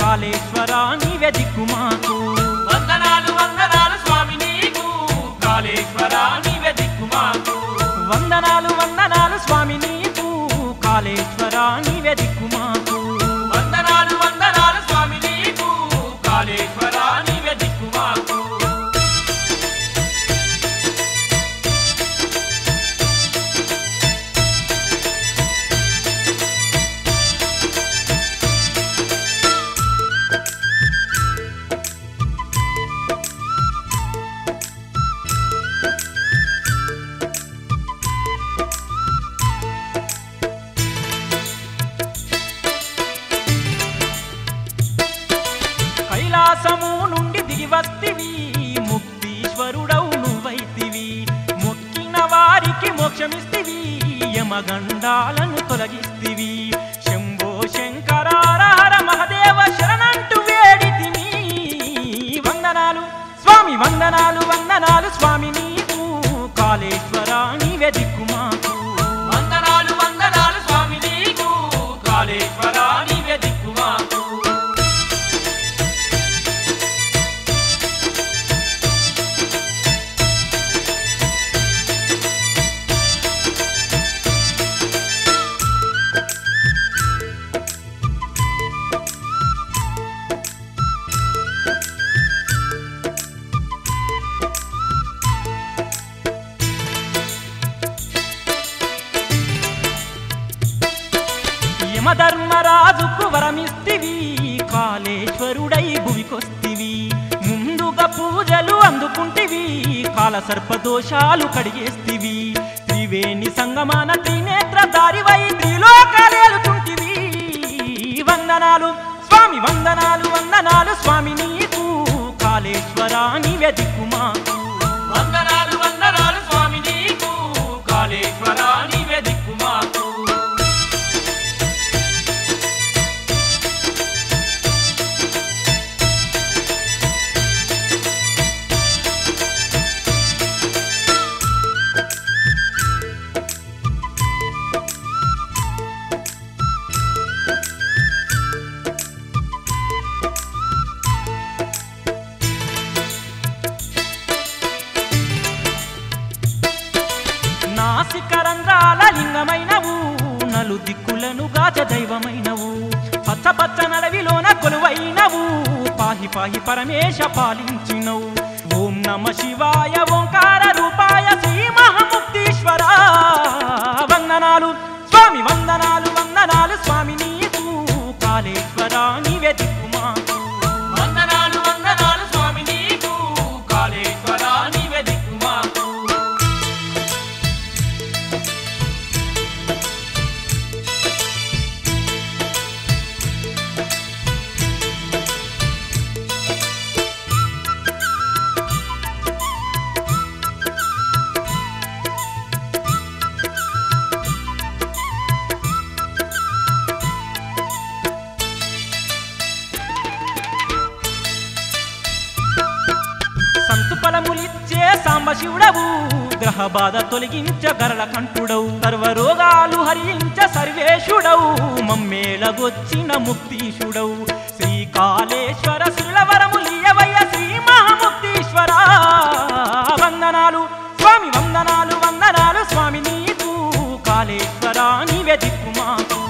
కాళేశ్వరా నీవే దిక్కు మాకు వందనాలు వందనాలు స్వామి నీకు కాళేశ్వరా నీవే దిక్కు మాకు వందనాలు వందనాలు స్వామి నీకు కాళేశ్వరా నీవే దిక్కు మాకు వందనాలు వందనాలు స్వామి నీకు కాళేశ్వరా నీవే దిక్కు మాకు కైలాసము నుండి దిగి వస్తివి ముక్తీశ్వరుడవు నువ్వైతివి మొక్కిన వారికి మోక్షమిస్తివి యమగండాలను తొలగిస్తివి శంభో శంకర హర హర మహదేవ శరణంటూ వేడితిని వందనాలు స్వామి వందనాలు వందనాలు స్వామి నీకు కాళేశ్వరా నీవే దిక్కు మాకు వందనాలు వందనాలు స్వామి నీకు కాళేశ్వరా నీవే దిక్కు మాకు యమధర్మరాజుకు వరమిస్తివి కాళేశ్వరుడై భువికొస్తివి ముందుగా పూజలు అందుకుంటివి కాల సర్పదోషాలు కడిగేస్తివి త్రివేణి సంగమాన త్రినేత్ర దారివై త్రిలోకాలేలుతుంటివి వందనాలు స్వామి వందనాలు వందనాలు స్వామి నీకు కాళేశ్వరా నీవే దిక్కు మాకు వందనాలు వందనాలు స్వామి నీకు కాళేశ్వరా నీవే దిక్కు మాకు నాసికరంధ్రాల లింగమైనవు నలు దిక్కులను గాచ దైవమైనవు పచ్చ పచ్చ నడవిలోన కొలువైనవు పాహి పాహి పరమేశ పాలించినవు ఓం నమ శివాయ ఓంకార రూపాయ శ్రీ మహాముక్తీశ్వర వందనాలు స్వామి వందనాలు వందనాలు స్వామి నీకు కాళేశ్వరా నీవే దిక్కు మాకు వందనాలు వందనాలు స్వామి నీకు కాళేశ్వరా నీవే దిక్కు మాకు ఫలములిచ్చే సాంబశివుడవు గ్రహ బాధ తొలగించ గరళ కంఠుడవు సర్వరోగాలు హరించ సర్వేశుడవు మమ్మేళగొచ్చిన ముక్తీశుడవు శ్రీకాళేశ్వర శ్రీలవరములియవయ్య శ్రీ మహాముక్తీశ్వర వందనాలు స్వామి వందనాలు వందనాలు స్వామి నీకు కాళేశ్వరా నీవే దిక్కు మాకు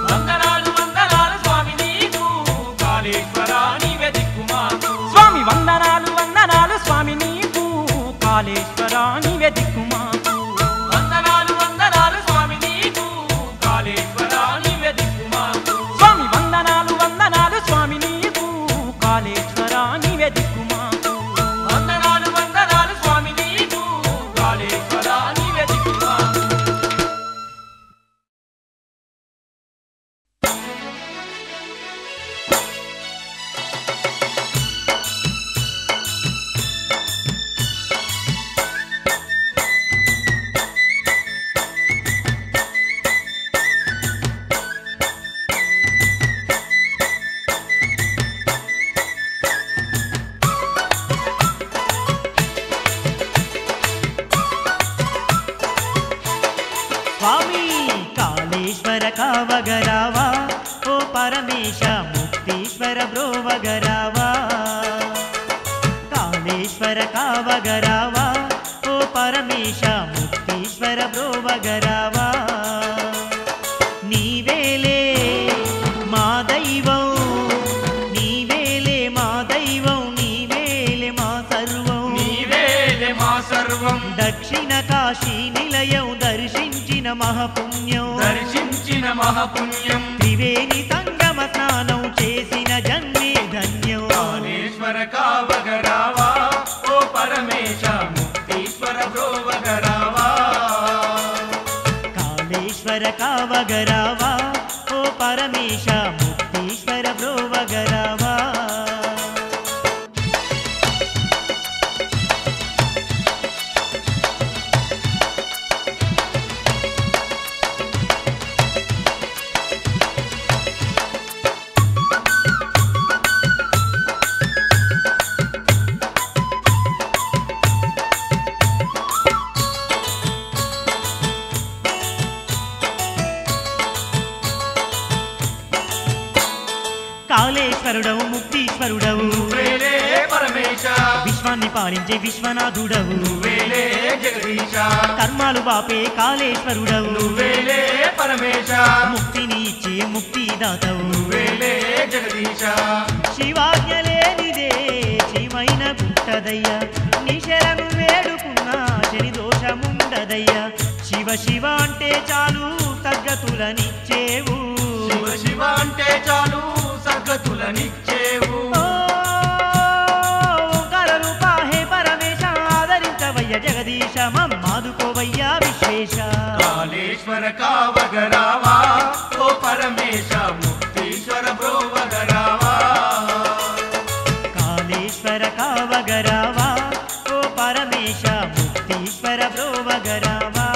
వందనాలు వందనాలు స్వామి నీకు కాళేశ్వరా నీవే దిక్కు మాకు స్వామి వందనాలు వందనాలు స్వామి నీకు కాళేశ్వరా నీవే దిక్కు మాకు స్వామి కాళేశ్వర కావగరావా ఓ పరమేశ ముక్తీశ్వర బ్రోవగరావా కాళేశ్వర కావగరావా ఓ పరమేశ ముక్తీశ్వర బ్రోవగరావా నీవేలే మా దైవం నీవేలే మా దైవం నీవేలే మా సర్వం నీవేలే మా సర్వం దక్షిణ కాశీ నిలయం దర్శించిన మహాపుణ్యం దర్శించిన మహాపుణ్యం త్రివేణి సంగమ స్నానం చేసిన జన్మే ధన్యం కాళేశ్వర కావగరావా ఓ పరమేశ ముక్తీశ్వర బ్రోవగరావా కాళేశ్వర కావగరావా ఓ పరమేశ ముక్తీశ్వర బ్రోవగరావా కాళేశ్వరుడవు ముక్తీశ్వరుడవు నువ్వేలే పరమేశ విశ్వాన్ని పాలించే విశ్వనాథుడవు నువ్వేలే జగదీశ కర్మాలు బాపే కాళేశ్వరుడవు నువ్వేలే పరమేశ ముక్తిని ఇచ్చే ముక్తిదాతవు నువ్వేలే జగదీశ శివాజ్ఞలేనిదే చీమైన గుట్టదయ్యా నీ శరణు వేడుకున్నా శని దోషముండదయ్యా శివ శివ అంటే చాలు సద్గతులనిచ్చేవు శివ శివ అంటే చాలు సద్గతులనిచ్చేవు ఓంకార రూపా హే పరమేశ ఆదరించవయ్య జగదీశ మమ్మాదుకోవయ్యా విశ్వేశ కాళేశ్వర కావగరావా ఓ పరమేశ ముక్తీశ్వర బ్రోవగరావా కాళేశ్వర కావగరావా ఓ పరమేశ ముక్తీశ్వర బ్రోవగరావా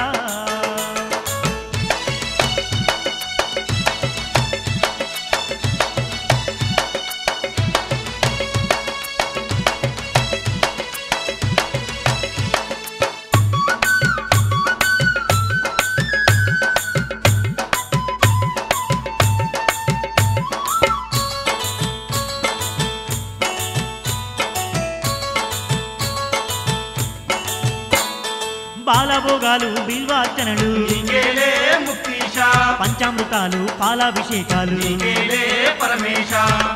బాలభోగాలు బిల్వార్చనలు నీకేలే ముక్తీశ పంచామృతాలు పాలాభిషేకాలు నీకేలే పరమేశ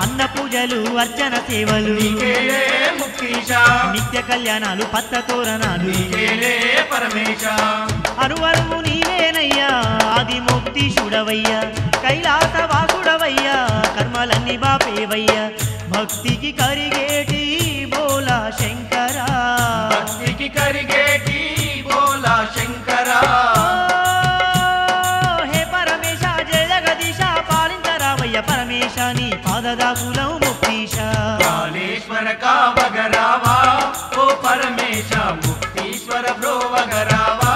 అన్న పూజలు అర్చన సేవలు నీకేలే ముక్తీశ నిత్య కళ్యాణాలు పత్త తోరణాలు నీకేలే పరమేశ అరువరువు నీవేనయ్యా ఆది ముక్తీశుడవయ్యా కైలాస వాసుడవయ్యా కర్మలన్నీ బాపేవయ్యా భక్తికి కరిగేటి బోలా శంకరా భక్తికి కరిగేటి బోలా శంకరా హే పరమేశ జయ జగదీశ పాలించరావయ్య పరమేశ నీ పాదదాకులం ముక్తీశ కాళేశ్వర కావగరావా ఓ పరమేశ ముక్తీశ్వర బ్రోవగరావా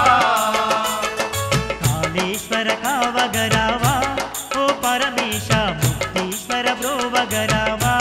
కాళేశ్వర కావగరావా ఓ పరమేశ ముక్తీశ్వర బ్రోవగరావా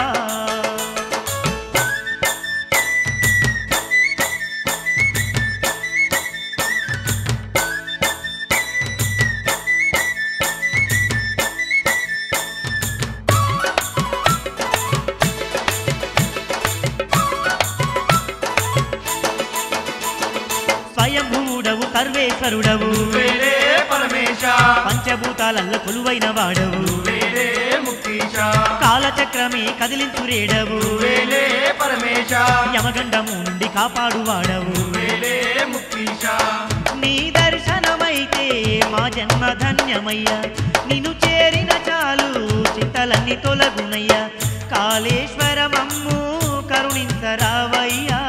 స్వయంభూడవు సర్వేశ్వరుడవు నువ్వేలే పరమేశ పంచభూతాలల్ల కొలువైన వాడవు నువ్వేలే ముక్తీశ కాలచక్రమే కదిలించురేడవు నువ్వేలే పరమేశ యమగండము నుండి కాపాడువాడవు నువ్వేలే ముక్తీశ నీ దర్శనమైతే మా జన్మ ధన్యమయ్యా నిన్ను చేరిన చాలు చింతలన్నీ తొలగునయ్యా కాళేశ్వరమమ్ము కరుణించరావయ్యా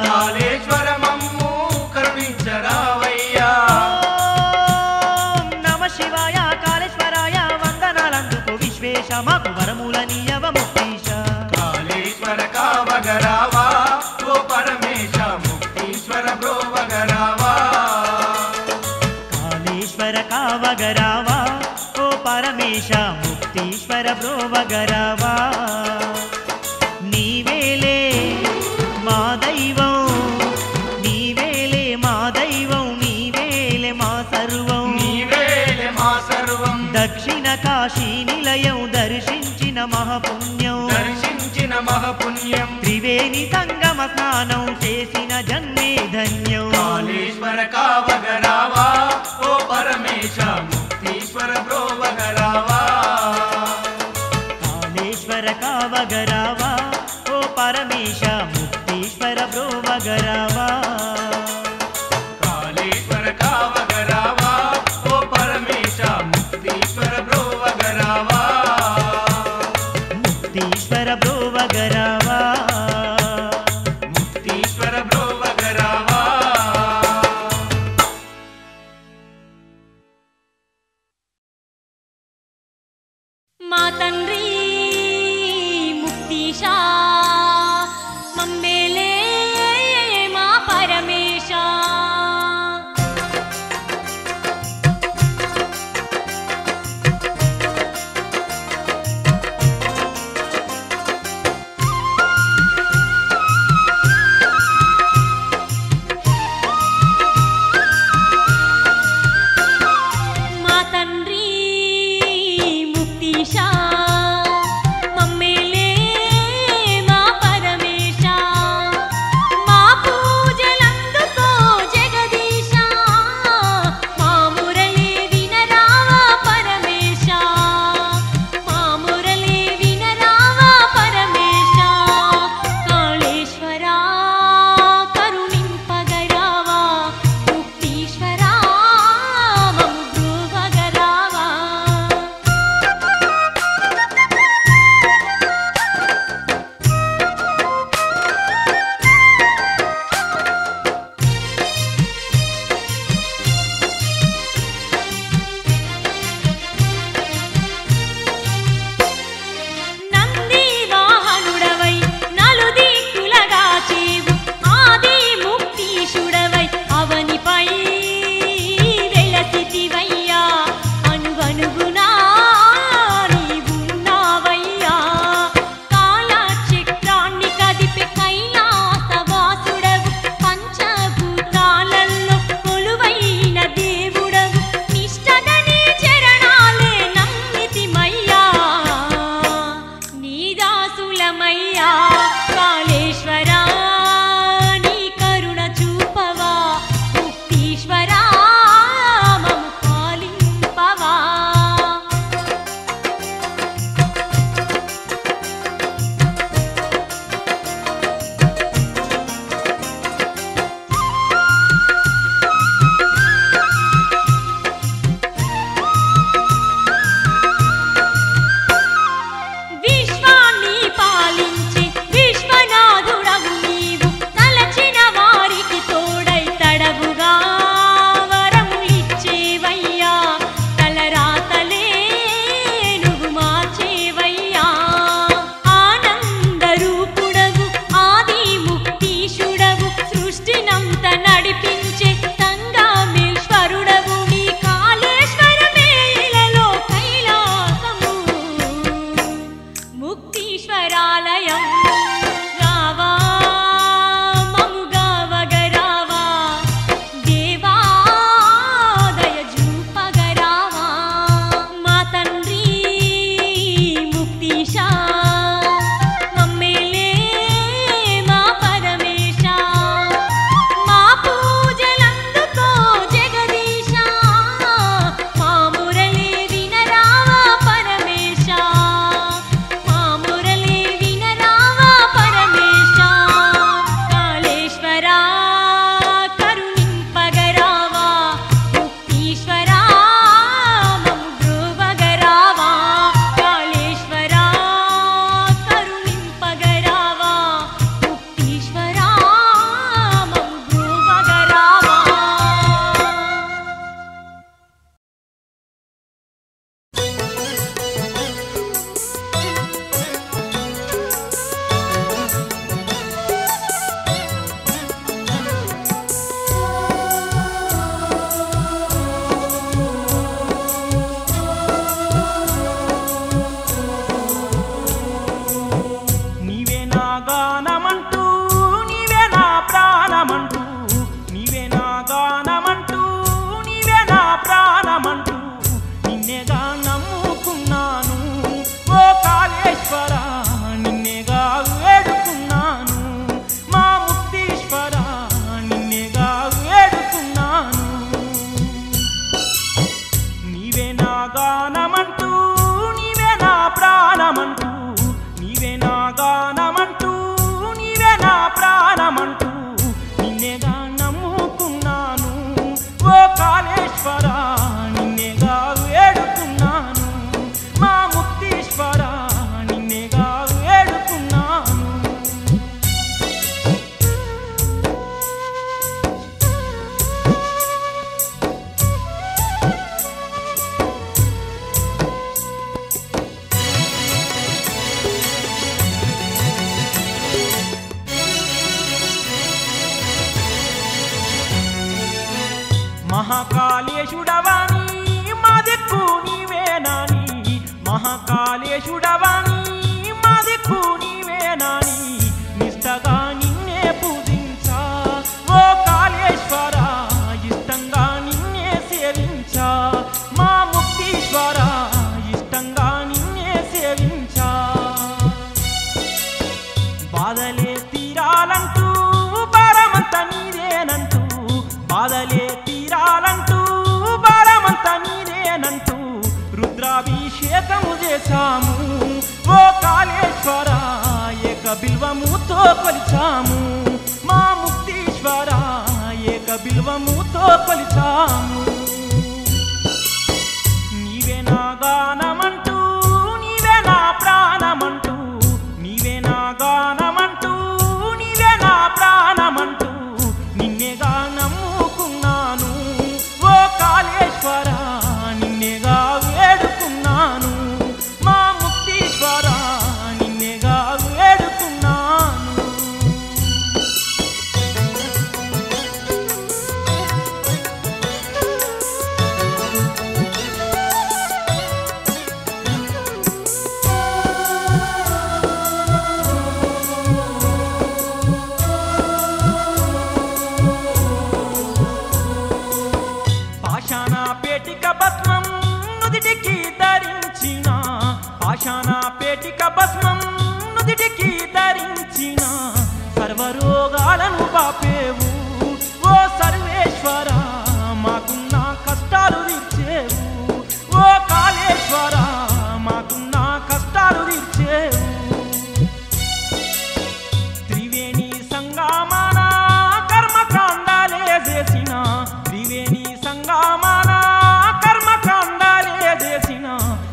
కాళేశ్వర మమ్ము కరుణించరావయ్యా ఓం నమ శివాయ కాళేశ్వరాయ వందనాలందుకు విశ్వేశ మాకు వరములనీయవ ముక్తీశ కాళేశ్వర కావగరావా ఓ పరమేశ ముక్తీశ్వర బ్రోవగరావా కాళేశ్వర కావగరావా ఓ పరమేశ ముక్తీశ్వర బ్రోవగరావా నీవేలే మా దైవం నీవేలే మా దైవం నీవేలే మా సర్వం నీవే కాశీ నిలయం దర్శించిన మహాపుణ్యం దర్శించిన మహపుణ్యం త్రివేణి సంగమ స్నానం చేసిన జన్మే ధన్యం కాళేశ్వర కావగరావా ఓ పరమేశ ముక్తీశ్వర బ్రోవగరావా కాళేశ్వర కావగరావా ఓ పరమేశ ముక్తీశ్వర బ్రోవగరావా కాళేశ్వర కావగరావా ఓ పరమేశ ముక్తీశ్వర బ్రోవగరావా ముక్తీశ్వర బ్రోవగరావా ముక్తీశ్వర బ్రోవగరావా గానమంటూ నీవే నా ప్రాణమంటూ నీవే నా గానమంటూ నీవే నా ప్రాణమంటూ నిన్నేగా నమ్ముకున్నాను ఓ కాళేశ్వర నిన్నేగా వేడుకున్నాను మా ముక్తీశ్వర నిన్నేగా వేడుకున్నాను. మహాకాళేశుడవాణి మా దిక్కు నీవేనాని మహాకాళేశుడవాణి మా దిక్కు నీవేనాని నిష్టగా నిన్నే పూజించా ఓ కాళేశ్వర ఇష్టంగా నిన్నే సేవించా మా ముక్తీశ్వర ఇష్టంగా నిన్నే సేవించా. బాధలే తీరాలంటూ భారమంత నీదేనంటూ బాధలే తీరాలంటూ భారమంత నీదేనంటూ రుద్రాభిషేకము చేశాము ఓ కాళేశ్వర ఏక బిల్వముతో కొలిచాము మా ముక్తీశ్వర ఏక బిల్వముతో కొలిచాము. నీవే నా గానమంటూ నీవే నా ప్రాణమంటూ నీవే నా గానమంటూ నీవే నా ప్రాణమంటూ నిన్నేగా నమ్ముకున్నాను ఓ కాళేశ్వర నిన్నేగా వేడుకున్నాను మా ముక్తీశ్వర నిన్నేగా వేడుకున్నాను. పాషాణ పేటిక భస్మం నుదిటికి ధరించిన పాషాణ పేటిక భస్మం నుదిటికి ధరించిన సర్వరోగాలను బాపేవు ఓ సర్వేశ్వర మాకున్న కష్టాలు తీర్చేవు ఓ కాళేశ్వర మాకున్న కష్టాలు తీర్చేవు. త్రివేణి సంగమాన కర్మకాండాలే చేసిన త్రివేణి సంగమాన కర్మకాండాలే చేసిన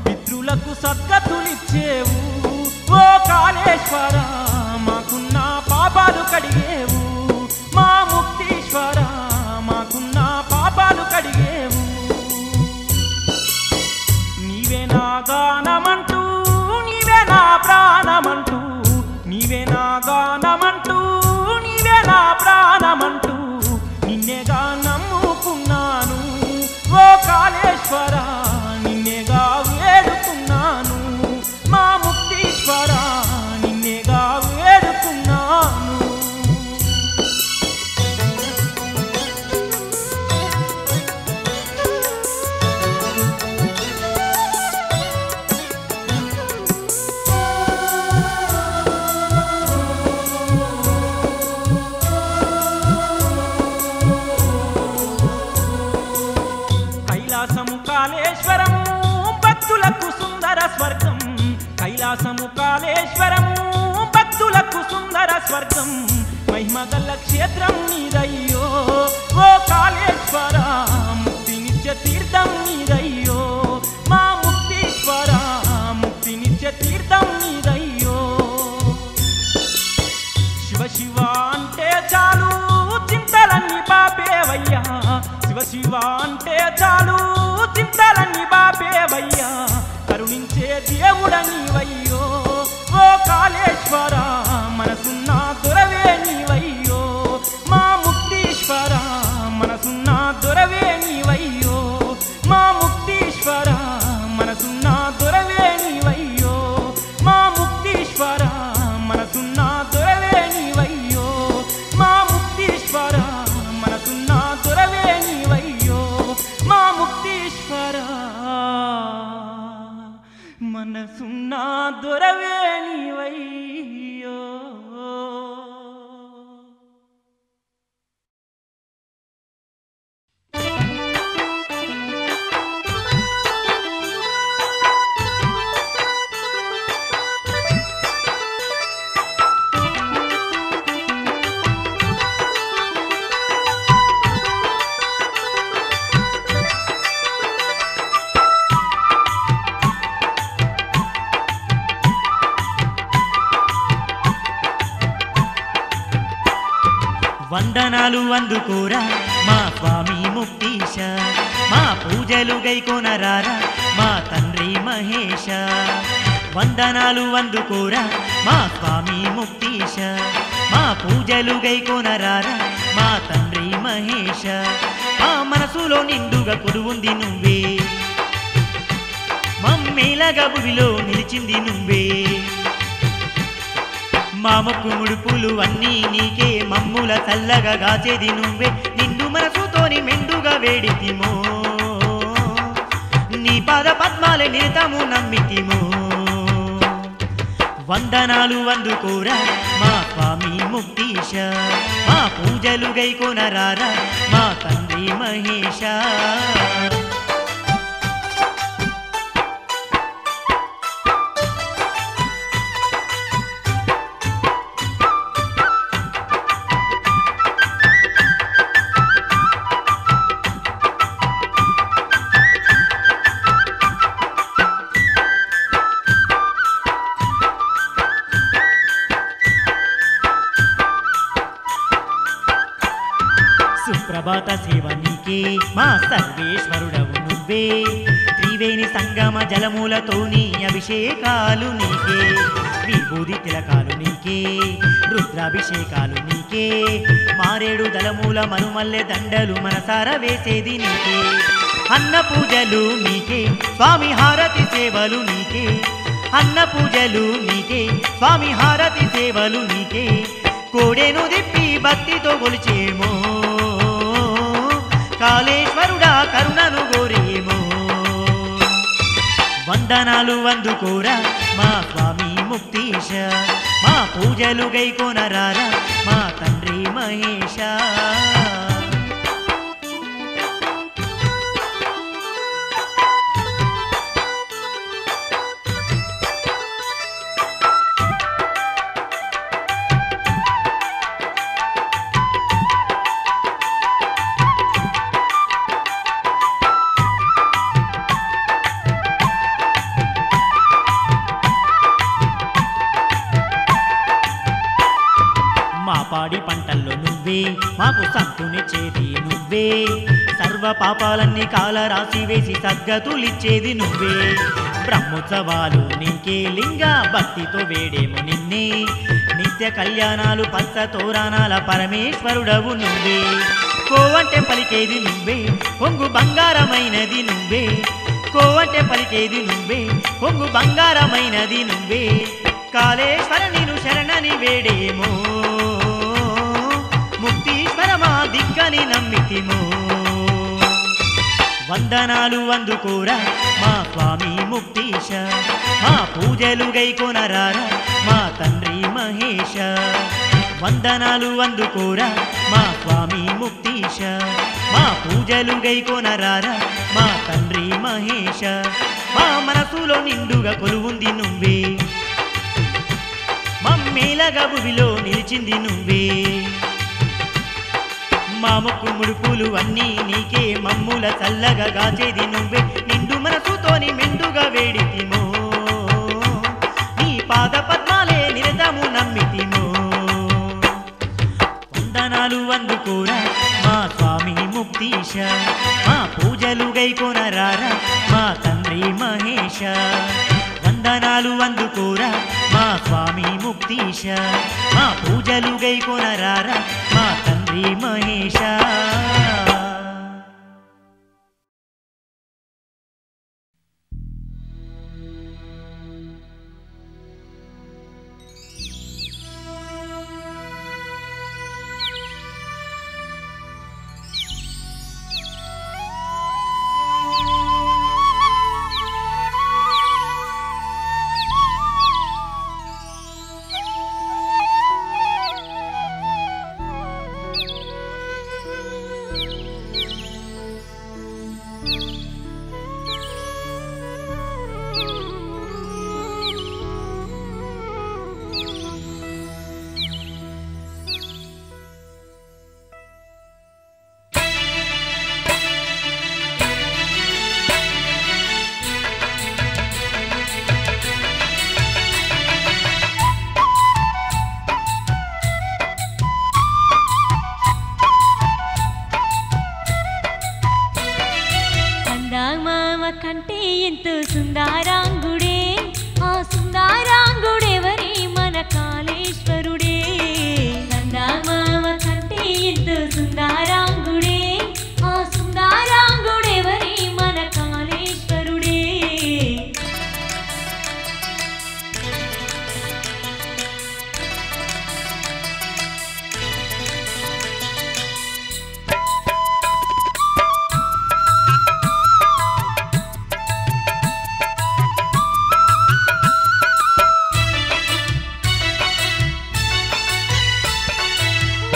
పితృలకు సద్గతులిచ్చేవు ఓ కాళేశ్వర మాకున్న పాపాలు కడిగేవు మా ముక్తీశ్వర మాకున్న పాపాలు కడిగేవు. నీవే నా గానమంటూ నీవే నా ప్రాణమంటూ నీవే నా గానమంటూ నీవే నా ప్రాణమంటూ నిన్నేగా నమ్ముకున్నాను ఓ కాళేశ్వర నిన్నేగా వేడుకున్నాను మా ముక్తీశ్వర నిన్నేగా వేడుకున్నాను. కైలాసము కాళేశ్వరము భక్తులకు సుందర స్వర్గం కైలాసము కాళేశ్వరము భక్తులకు సుందర స్వర్గం మహిమగల్ల క్షేత్రం నీదయ్యో ఓ కాళేశ్వర ముక్తినిత్య తీర్థం నీదయ్యో మా ముక్తీశ్వర ముక్తినిత్య తీర్థం నీదయ్యో. శివ శివ అంటే చాలు చింతలన్నీ బాపేవయ్యా శివ శివ అంటే చాలు చింతలన్నీ బాపేవయ్యా కరుణించే దేవుడ నీవయ్యో ఓ కాళేశ్వర మనసున్న దొరవే నీవయ్యో మా ముక్తీశ్వర మనసున్న దొరవే నీవయ్యో మా ముక్తీశ్వర మనసున్న దొరవే నీవయ్యో మా ముక్తీశ్వర మనసున్న దొరవే నీవయ్యో మా ముక్తీశ్వర మనసున్న దొరవే నీవయ్యో మా ముక్తీశ్వర మనసున్న దొరవే నీవయ్యో. వందనాలు అందుకోరా మా స్వామి ముక్తీశ, మా పూజలు గైకొనరారా మా తండ్రి మహేశ. వందనాలు అందుకోరా మా స్వామి ముక్తీశ, మా పూజలు గైకొనరారా మా తండ్రి మహేశ. మా మనసులో నిండుగా కొలువుంది నువ్వే, మమ్మేలగా భువిలో నిలిచింది నువ్వే. మా మొక్కు ముడుపులు అన్నీ నీకే, మమ్ముల చల్లగా గాచేది నువ్వే. నిండు మనసుతోని మెండుగా వేడితిమో, నీ పాద పద్మాలే నిరతము నమ్మితిమో. వందనాలు అందుకోరా మా స్వామి ముక్తీశ, మా పూజలు గైకొనరారా మా తండ్రి మహేశ. సుప్రభాత సేవ నీకే మా సర్వేశ్వరుడవు నువ్వే. త్రివేణి సంగమ జలమూలతోని అభిషేకాలు నీకే, విభూది తిలకాలు నీకే, రుద్రాభిషేకాలు నీకే. మారేడు దళమూల మరుమల్లె దండలు మనసార వేసేది నీకే. అన్న పూజలు నీకే స్వామి, హారతి సేవలు నీకే. అన్న పూజలు నీకే స్వామి, హారతి సేవలు నీకే. కోడెను దిప్పి భక్తితో కొలిచేమో, కాళేశ్వరుడా కరుణను గోరేమో. వందనాలు అందుకోరా మా స్వామి ముక్తీశ, మా పూజలు గైకొనరారా మా తండ్రి మహేశ. పాడి పంటల్లో నువ్వే, మాకు సంతునిచ్చేది నువ్వే. సర్వ పాపాలన్నీ కాల రాసి వేసి సద్గతులిచ్చేది నువ్వే. బ్రహ్మోత్సవాలు నీకే లింగ, భక్తితో వేడేము నిన్నే. నిత్య కళ్యాణాలు పంచ తోరణాల పరమేశ్వరుడవు నువ్వే. కోవంటే పలికేది నువ్వే, కొంగు బంగారమైనది నువ్వే. కోవంటే పలికేది నువ్వే, కొంగు బంగారమైనది నువ్వే. కాళేశ్వర నిను శరణని వేడేమో, ముక్తీశ్వర మా దిక్కని నమ్మితిమో. వందనాలు అందుకోరా మా స్వామి ముక్తీశ, మా పూజలు గైకొనరారా మా తండ్రి మహేశ. వందనాలు అందుకోరా మా స్వామి ముక్తీశ, మా పూజలు గైకొనరారా మా తండ్రి మహేశ. మా మనసులో నిండుగా కొలువుంది నువ్వే, మమ్మేలగా భువిలో నిలిచింది నువ్వే. మా మొక్కు ముడుపులు అన్నీ నీకే, మమ్ముల చల్లగా గాచేది నువ్వే. నిండు మనసుతోని మెండుగా వేడితిమో, నీ పాద పద్మాలే నిరతము నమ్మితిమో. వందనాలు అందుకోరా మా స్వామి ముక్తీశ, మా పూజలు గైకొనరారా మా తండ్రి మహేశ. వందనాలు అందుకోరా మా స్వామి ముక్తీశ, మా పూజలు గైకొనరారా మా తండ్రి మహేశ. కంటే ఎంతో సుందరాంగుడే ఆ సుందరాంగుడెవరే మన కాళేశ్వరుడే చందమామ కంటే ఎంతో సుందరాంగుడే ఆ సుందరాంగుడెవరే మన కాళేశ్వరుడే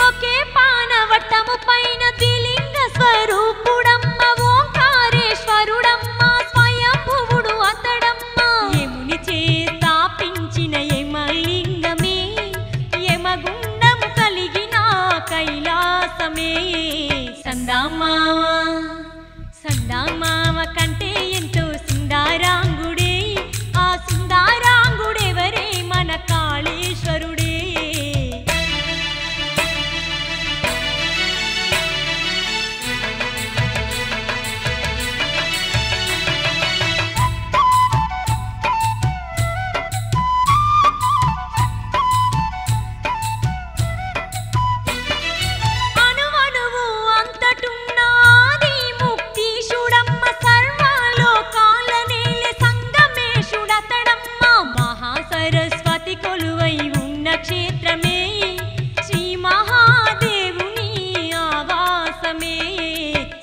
ఒకే పానవట్టము పైన దిలింగ స్వరూపుడమ్మ ఓంకారేశ్వరుడమ్మ స్వయంభువుడు అతడమ్మ యముని చే స్థాపించిన యమలింగమే యమగుండము కలిగిన కైలాసమే సందామామ సందామామ కంటే ఎంతో సుందరాంగుడే ఆ సుందరాంగుడెవరే మన కాళేశ్వరుడే అణువణువు అంతటున్నాది ముక్తీశుడమ్మ సర్వలోకాల నేలె సంగమేశుడతడమ్మ మహాసరస్వతి కొలువై ఉన్న క్షేత్రమే శ్రీ మహాదేవుని ఆవాసమే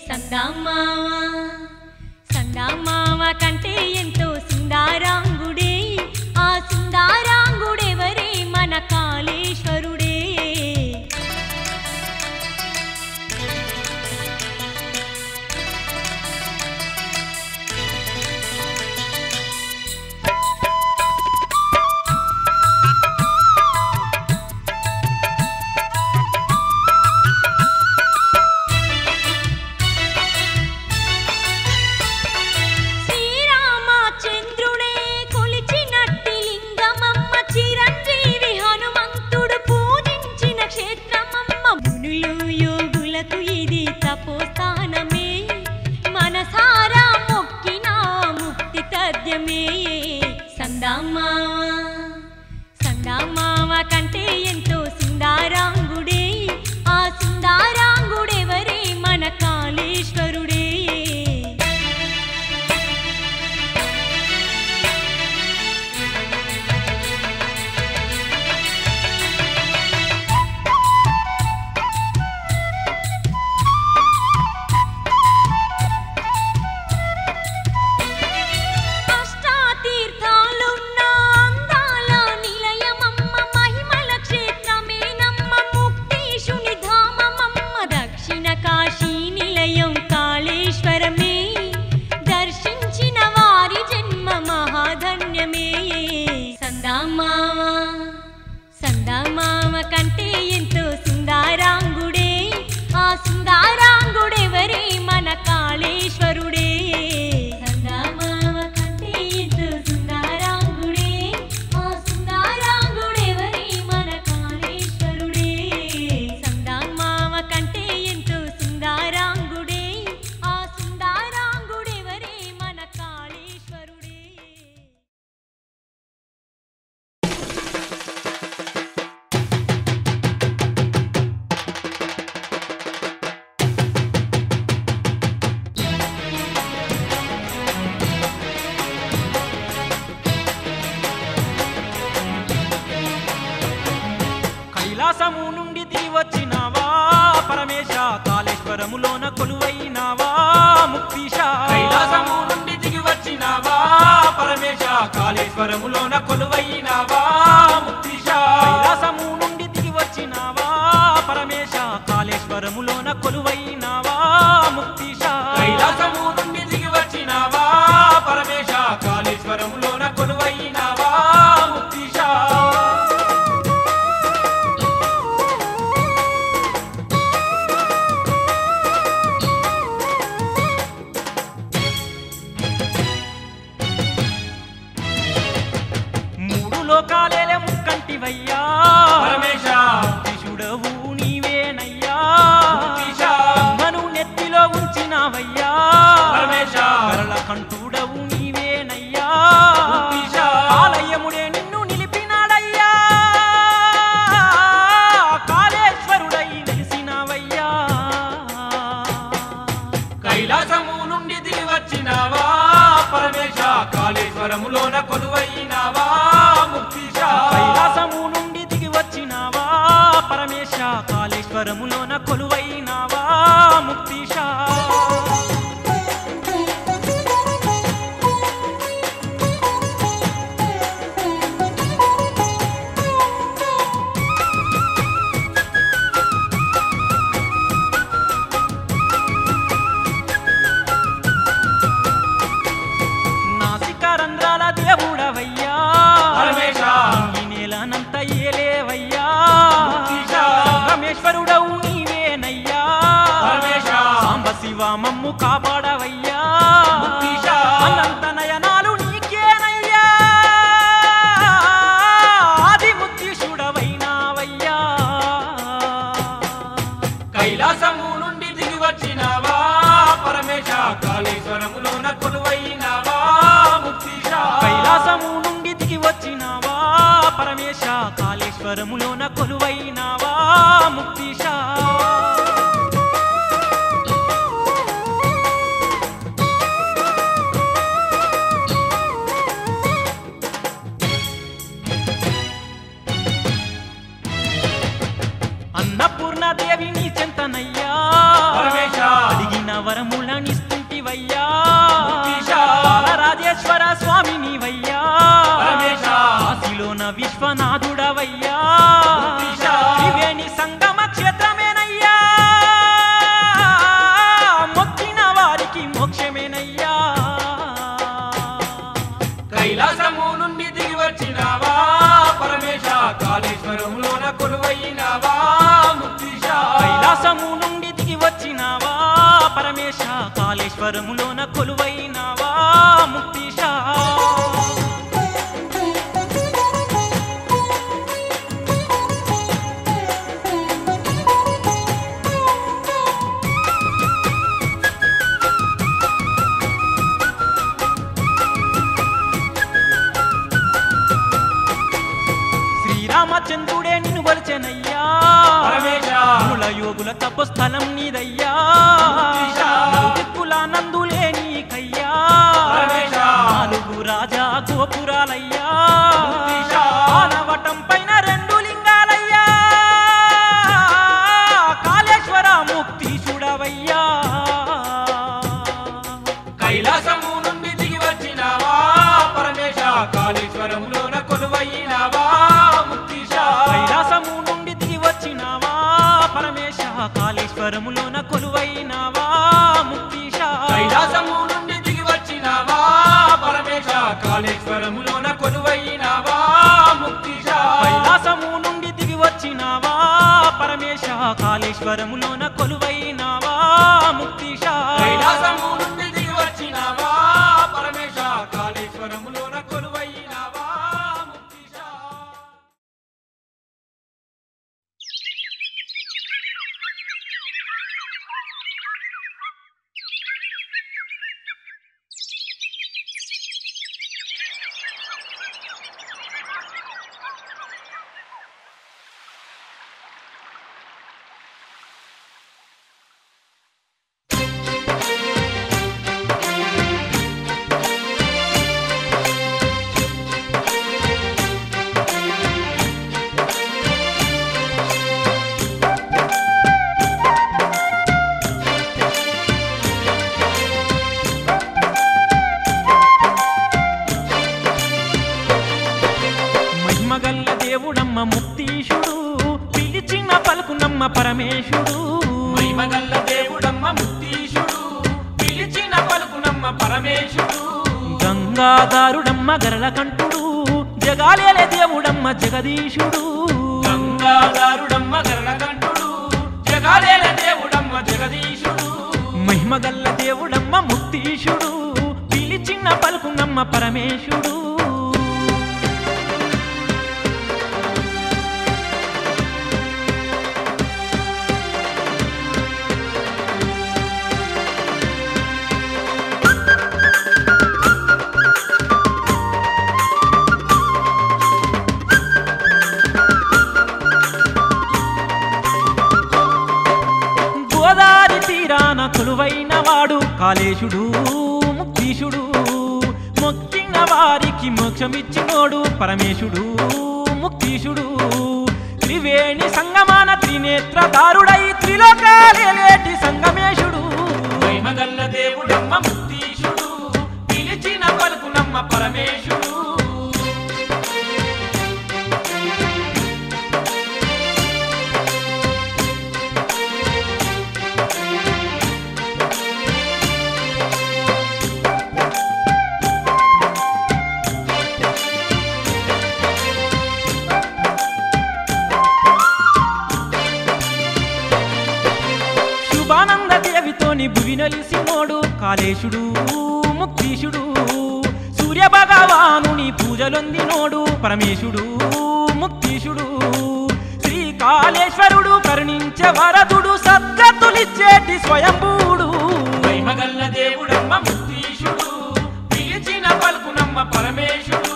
సందమామ సందమామ కంటే ఎంతో సుందరాంగుడే ఆ సుందరాంగుడెవరే మన కాళేశ్వరుడే శ్రీరామచంద్రుడే కొలిచినట్టి లింగమమ్మ చిరంజీవి హనుమంతుడు పూజించిన క్షేత్రమమ్మ మునులు యోగులకు ఇది తపోస్థానమే మనసారా మొక్కిన ముక్తి తథ్యమే సందమామ సందమామ కంటే ఎంతో సుందరాంగుడే ఆ సుందరాంగుడెవరే మన కాళేశ్వరుడే అష్టాతీర్థాలున్న అందాల నిలయమమ్మ మహిమల క్షేత్రమేనమ్మ ముక్తీశుని ధామమమ్మ దక్షిణ కాశీ నిలయం కాళేశ్వరమే దర్శించిన వారి జన్మ మహాధన్యమే సందమామ సందమామ కంటే ఎంతో సుందరాంగుడే ఆ సుందరాంగుడెవరే మన కాళేశ్వరుడే సందమామ కంటే ఎంతో సుందరాంగుడే ఆ సుందరాంగుడెవరే మన కాళేశ్వరుడే సందమామ కంటే ఎంతో సుందరాంగుడే ఆ సుందరాంగుడెవరే మన కాళేశ్వరుడే కైలాసము నుండి దిగి వచ్చినావా పరమేశ కాళేశ్వరములోన కొలువైనావా ముక్తీశ కైలాసము నుండి దిగి వచ్చినావా పరమేశ కాళేశ్వరములోన కొలువైనావా ముక్తీశ కైలాసము నుండి దిగి వచ్చినావా పరమేశ కాళేశ్వరములోన కొలువైనావా ముక్తీశ కైలాసము నుండి దిగి వచ్చినావా పరమేశ కాళేశ్వరములోన కొలువైనావా ముక్తీశ కాళేశ్వరములోన కొలువైనావా ముక్తీశ కైలాసము నుండి దిగి వచ్చినావా పరమేశ కాళేశ్వరములోన కొలువైనావా ముక్తీశ నాసికారంధ్రాల దేవుడవయ్యా పరమేశ ఈ నేలనంత ఏలేవయ్యా ముక్తీశ రమేశ్వరుడవు నీవేనయ్యా పరమేశ సాంబ శివ మమ్ము కాపాడవయ్యా ముక్తీశ అనంత నయనాలు నీకేనయ్యా ఆది ముక్తీశుడవైనావయ్యా కైలాసము నుండి దిగి వచ్చినావా పరమేశ కాళేశ్వరములోన కొలువైనావా ముక్తీశ కైలాసము నుండి దిగి వచ్చినావా పరమేశ కాళేశ్వరములోన కొలువైనావా ముక్తీశ అన్నపూర్ణదేవి నీ చెంతనయ్యా పరమేశ అడిగిన వరములనిస్తుంటివయ్యా ముక్తీశ రాజేశ్వర స్వామి నీవయ్యా పరమేశ కాశీలోన విశ్వనాథుడవయ్యా ముక్తీశ త్రివేణి సంగమ క్షేత్రమేనయ్యా మొక్కిన వారికి మోక్షమేనయ్యా కైలాసము నుండి దిగి వచ్చినావా పరమేశ కాళేశ్వరములోన కొలువైనావా ముక్తీశ కైలాసము నుండి దిగి వచ్చినావా పరమేశ కాళేశ్వరములోన కొలువైనావా ముక్తీశ శ్రీరామచంద్రుడే నిన్ను కొలిచెనయ్యా పరమేశ ముల యోగుల తపస్థలం నీదయ్యా ముక్తీశ దిక్కుల నందులే నీకయ్యా పరమేశ నాలుగు రాజా గోపురాలయ్యా ముక్తీశ ఆనవటం పైన రెండు లింగాలయ్యా కాళేశ్వర ముక్తీశుడవయ్యా కైలాసము నుండి దిగి వచ్చినావా పరమేశ కాళేశ్వరములోన కొలువైనావా ముక్తీశ కైలాసము నుండి దిగి వచ్చినావా పరమేశ కాళేశ్వరములోన కొలువైనావా ముక్తీశ కైలాసము నుండి దిగి వచ్చినావా పరమేశ కాళేశ్వరములోన కొలువైనావా ముక్తీశ కైలాసము నుండి దిగి వచ్చినావా పరమేశ కాళేశ్వరములోన కొలువైనావా ముక్తీశ కైలాసము నుండి దిగి వచ్చినావా పరమేశ కాళేశ్వరములోన కొలువైనావా ముక్తీశ మహిమగల్ల దేవుడమ్మ ముక్తీశుడు పిలిచిన పలుకునమ్మ పరమేశుడు మహిమగల్ల దేవుడమ్మ ముక్తీశుడు పిలిచిన పలుకునమ్మ పరమేశుడు గంగాధారుడమ్మ గరళకంఠుడు జగాలేలే దేవుడమ్మ జగదీశుడు గంగాధారుడమ్మ గరుడకంఠుడు జగాలేల దేవుడమ్మ జగదీశుడు మహిమగల్ల దేవుడమ్మ ముక్తీశుడు పిలిచిన పలుకునమ్మ పరమేశుడు కొలువైన వాడు కాళేశుడు ముక్తీశుడు మొక్కి వారికి మోక్షమిచ్చినోడు పరమేశుడు ముక్తీశుడు త్రివేణి సంగమాన త్రినేత్రధారుడై త్రిలోకాలేటి సంగమేశుడు మహిమగల్ల దేవుడమ్మ ముక్తీశుడు పిలిచిన పలుకునమ్మ పరమేశుడు శుభానంద దేవితోని భువినలిసినోడు కాళేశుడు ముక్తీశుడు సూర్య భగవానుని పూజలొందినోడు పరమేశుడు ముక్తీశుడు శ్రీకాళేశ్వరుడు కరుణించే వరదుడు సద్గతులిచ్చేటి స్వయంభూడు మహిమగల్ల దేవుడమ్మ ముక్తీశుడు పిలిచిన పలుకునమ్మ పరమేశుడు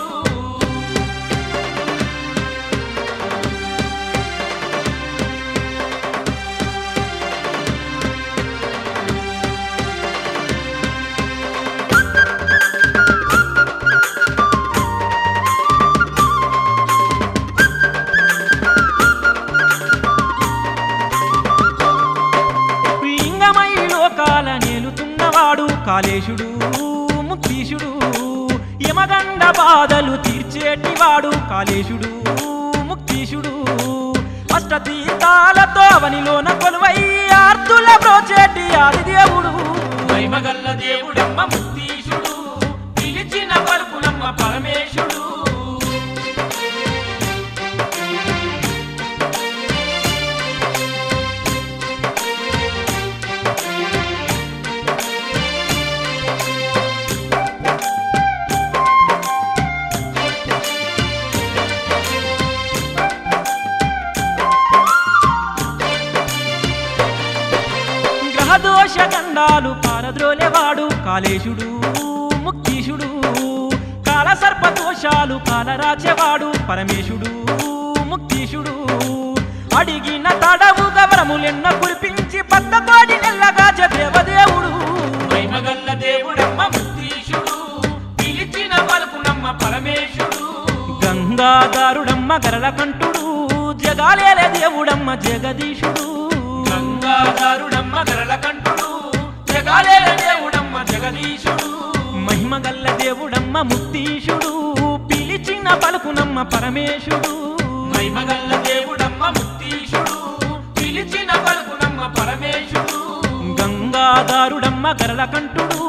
లింగమై లోకాల నేలుతున్నవాడు కాళేశుడు ముక్తీశుడు యమగండ బాధలు తీర్చేటివాడు కాళేశుడు ముక్తీశుడు అష్టతీర్థాలతో అవనిలోన కొలువై ఆర్తుల బ్రోచేటి ఆదిదేవుడు మహిమగల్ల దేవుడమ్మ ముక్తీశుడు పిలిచిన పలుకునమ్మ పరమేశుడు గ్రహదోష గండాలు పారద్రోలేవాడు కాళేశుడు ముక్తీశుడు కాలసర్పదోషాలు కాలరాచేవాడు పరమేశుడు ముక్తీశుడు అడిగిన తడవు గవరములెన్న కురిపించి పద్దకోడి నెల్లగాచ దేవదేవుడు మహిమగల్ల దేవుడమ్మ ముక్తీశుడు పిలిచిన పలుకునమ్మ పరమేశుడు గంగాధారుడమ్మ గరళకంఠుడు జగాలేలే దేవుడమ్మ జగదీశుడు గంగాధారుడమ్మ గరళకంఠుడు జగాలేల దేవుడమ్మ జగదీశుడు మహిమగల్ల దేవుడమ్మ ముక్తీశుడు పిలిచిన పలుకునమ్మ పరమేశుడు మహిమగల్ల దేవుడమ్మ ముక్తీశుడు పిలిచిన పలుకునమ్మ పరమేశుడు గంగాధారుడమ్మ గరళకంఠుడు